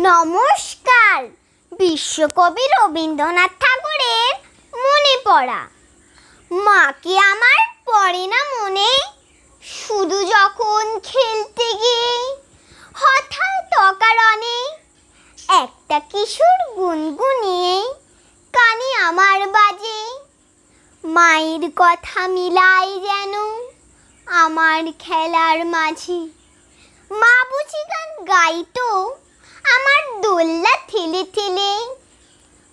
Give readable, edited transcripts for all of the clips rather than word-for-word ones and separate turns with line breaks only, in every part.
নমস্কার। বিশ্বকবি রবীন্দ্রনাথ ঠাকুরের মনে পড়া। মাকে আমার পড়ে না মনে, শুধু যখন খেলতে গিয়ে হঠাৎ অকারণে একটা কিশোর গুনগুনিয়ে কানে আমার বাজে। মায়ের কথা মিলাই যেন আমার খেলার মাঝে। মা বুঝি গান গাইতো আমার দোল্লা ঠেলে ঠেলে।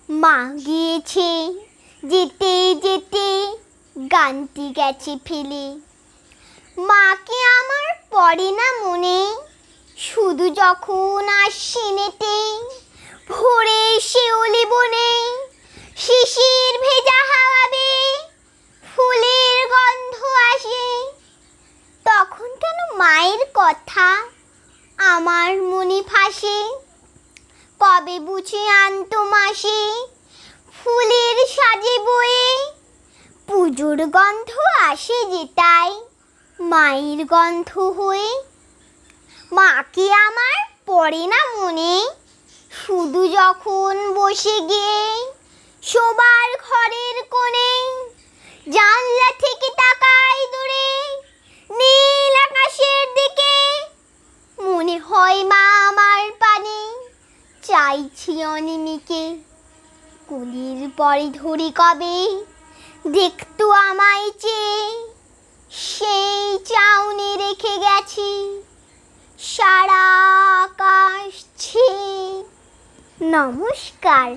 মা গিয়েছে যেতে যেতে গানটি গেছে ফেলে। মাকে আমার পড়ে না মনে, শুধু যখন আশ্বিনেতে ভোরে শিউলি বনে শিশির ভেজা হাওয়াবে ফুলের গন্ধ আসে। তখন কেন মায়ের কথা আমার মনে ভাসে। কবে বুঝি আনতো মাসে ফুলের সাজে বয়ে। পুজোর গন্ধ আসে যে তাই মায়ের গন্ধ হয়ে। মাকে আমার পড়ে না মনে, শুধু যখন বসে গিয়ে শোবার ঘরের কোণে জানলা থেকে তাকাই দূরে নীল আকাশের দিকে। মনে হয় মা আমার পানে চাইছি অনিমিকে। কুলির পরে ধরি কবে দেখতো আমায় চেয়ে, সেই চাউনি রেখে গেছি সারা আকাশ ছেয়ে। নমস্কার।